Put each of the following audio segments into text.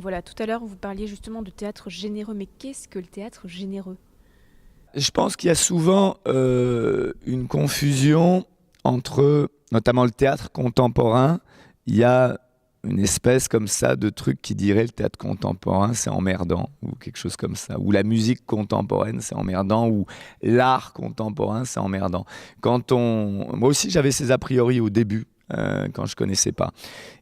Donc voilà, tout à l'heure, vous parliez justement de théâtre généreux, mais qu'est-ce que le théâtre généreux? Je pense qu'il y a souvent une confusion entre, notamment le théâtre contemporain. Il y a une espèce comme ça de truc qui dirait le théâtre contemporain c'est emmerdant ou quelque chose comme ça, ou la musique contemporaine c'est emmerdant, ou l'art contemporain c'est emmerdant. Moi aussi j'avais ces a priori au début. Quand je connaissais pas.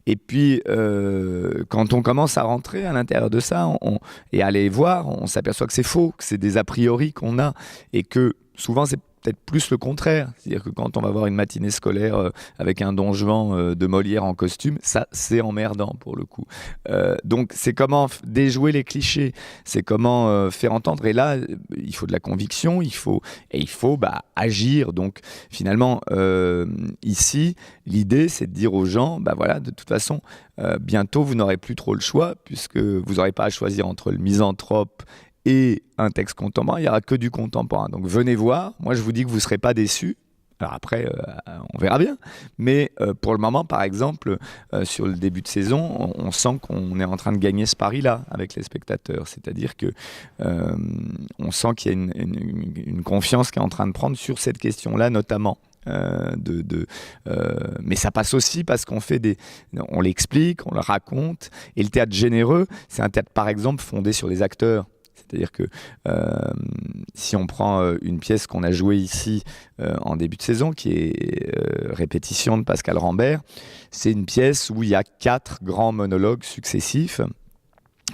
Et puis, quand on commence à rentrer à l'intérieur de ça et à aller voir, on s'aperçoit que c'est faux, que c'est des a priori qu'on a, et que souvent c'est peut-être plus le contraire. C'est-à-dire que quand on va voir une matinée scolaire avec un Don Juan de Molière en costume, ça c'est emmerdant pour le coup. Donc c'est comment déjouer les clichés, c'est comment faire entendre. Et là, il faut de la conviction, il faut agir. Donc finalement, ici, l'idée c'est de dire aux gens, bah voilà, de toute façon, bientôt vous n'aurez plus trop le choix puisque vous n'aurez pas à choisir entre le misanthrope et un texte contemporain, il n'y aura que du contemporain. Donc venez voir, moi je vous dis que vous ne serez pas déçus. Alors après, on verra bien. Mais pour le moment, par exemple, sur le début de saison, on sent qu'on est en train de gagner ce pari-là avec les spectateurs. C'est-à-dire que on sent qu'il y a une confiance qui est en train de prendre sur cette question-là, notamment. Mais ça passe aussi parce on l'explique, on le raconte. Et le théâtre généreux, c'est un théâtre, par exemple, fondé sur les acteurs. C'est-à-dire que si on prend une pièce qu'on a jouée ici en début de saison, qui est Répétition de Pascal Rambert, c'est une pièce où il y a 4 grands monologues successifs.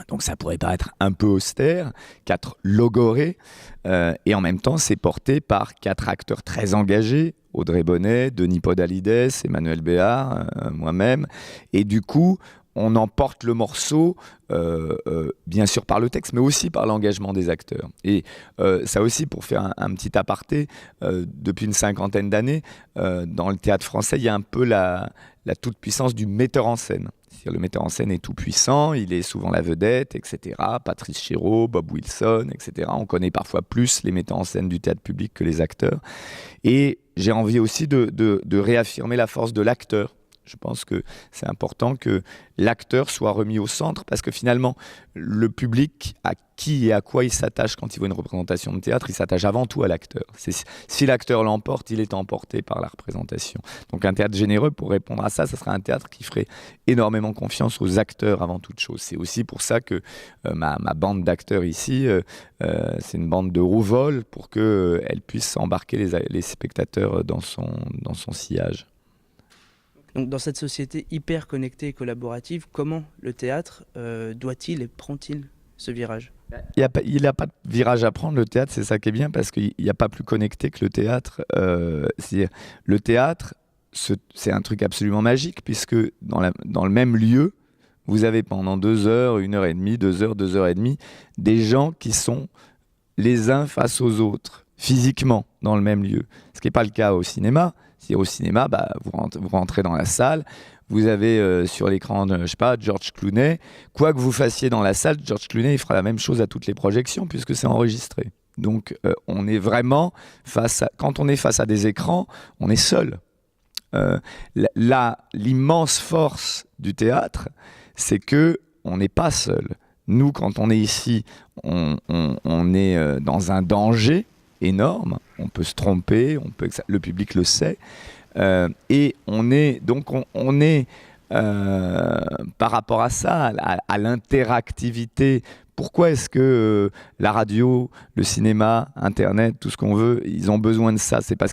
Donc ça pourrait paraître un peu austère, 4 logorées, et en même temps c'est porté par 4 acteurs très engagés, Audrey Bonnet, Denis Podalides, Emmanuel Béard, moi-même, et du coup on emporte le morceau, bien sûr par le texte, mais aussi par l'engagement des acteurs. Et ça aussi, pour faire un petit aparté, depuis une 50aine d'années, dans le théâtre français, il y a un peu la toute-puissance du metteur en scène. C'est-à-dire, le metteur en scène est tout puissant, il est souvent la vedette, etc. Patrice Chéreau, Bob Wilson, etc. On connaît parfois plus les metteurs en scène du théâtre public que les acteurs. Et j'ai envie aussi de réaffirmer la force de l'acteur. Je pense que c'est important que l'acteur soit remis au centre parce que finalement, le public, à qui et à quoi il s'attache quand il voit une représentation de théâtre, il s'attache avant tout à l'acteur. Si l'acteur l'emporte, il est emporté par la représentation. Donc un théâtre généreux, pour répondre à ça, ça serait un théâtre qui ferait énormément confiance aux acteurs avant toute chose. C'est aussi pour ça que ma bande d'acteurs ici, c'est une bande de rouvrol pour qu'elle puisse embarquer les spectateurs dans son sillage. Donc, dans cette société hyper connectée et collaborative, comment le théâtre doit-il et prend-il ce virage? Il n'a pas de virage à prendre, le théâtre, c'est ça qui est bien, parce qu'il n'y a pas plus connecté que le théâtre. C'est-à-dire, le théâtre, c'est un truc absolument magique, puisque dans le même lieu, vous avez pendant 2 heures, 1 heure et demie, 2 heures, 2 heures et demie, des gens qui sont les uns face aux autres, physiquement, dans le même lieu. Ce qui n'est pas le cas au cinéma. C'est-à-dire, au cinéma, vous rentrez dans la salle, vous avez sur l'écran, je sais pas, George Clooney. Quoi que vous fassiez dans la salle, George Clooney il fera la même chose à toutes les projections, puisque c'est enregistré. Donc, on est vraiment quand on est face à des écrans, on est seul. L'immense force du théâtre, c'est que on n'est pas seul. Nous, quand on est ici, on est dans un danger énorme. On peut se tromper, le public le sait. Et on est par rapport à ça, à l'interactivité. Pourquoi est-ce que la radio, le cinéma, Internet, tout ce qu'on veut, ils ont besoin de ça? C'est parce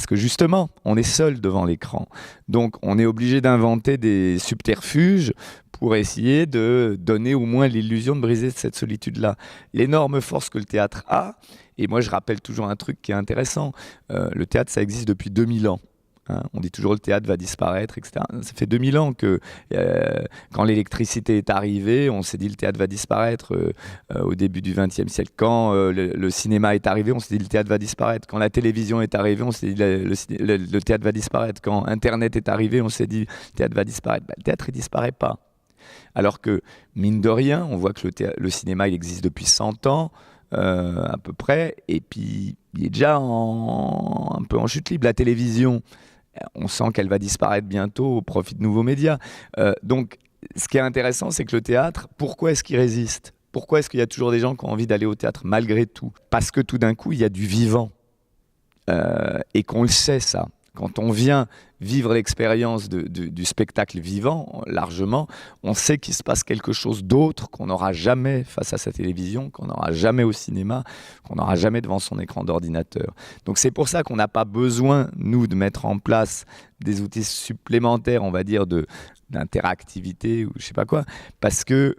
que justement, on est seul devant l'écran. Donc, on est obligé d'inventer des subterfuges pour essayer de donner au moins l'illusion de briser cette solitude-là. L'énorme force que le théâtre a, et moi je rappelle toujours un truc qui est intéressant, le théâtre ça existe depuis 2000 ans. Hein, on dit toujours le théâtre va disparaître, etc. Ça fait 2000 ans que quand l'électricité est arrivée, on s'est dit le théâtre va disparaître au début du XXe siècle. Quand le cinéma est arrivé, on s'est dit le théâtre va disparaître. Quand la télévision est arrivée, on s'est dit le théâtre va disparaître. Quand Internet est arrivé, on s'est dit le théâtre va disparaître. Le théâtre, il disparaît pas. Alors que, mine de rien, on voit que le cinéma, il existe depuis 100 ans, à peu près, et puis il est déjà un peu en chute libre. La télévision, on sent qu'elle va disparaître bientôt au profit de nouveaux médias. Donc, ce qui est intéressant, c'est que le théâtre, pourquoi est-ce qu'il résiste ? Pourquoi est-ce qu'il y a toujours des gens qui ont envie d'aller au théâtre malgré tout ? Parce que tout d'un coup, il y a du vivant. Et qu'on le sait, ça. Quand on vient vivre l'expérience du spectacle vivant, largement, on sait qu'il se passe quelque chose d'autre qu'on n'aura jamais face à sa télévision, qu'on n'aura jamais au cinéma, qu'on n'aura jamais devant son écran d'ordinateur. Donc c'est pour ça qu'on n'a pas besoin, nous, de mettre en place des outils supplémentaires, on va dire, d'interactivité ou je sais pas quoi, parce que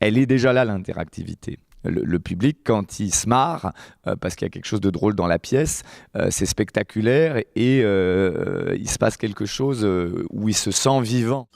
elle est déjà là, l'interactivité. Le public, quand il se marre, parce qu'il y a quelque chose de drôle dans la pièce, c'est spectaculaire et il se passe quelque chose où il se sent vivant.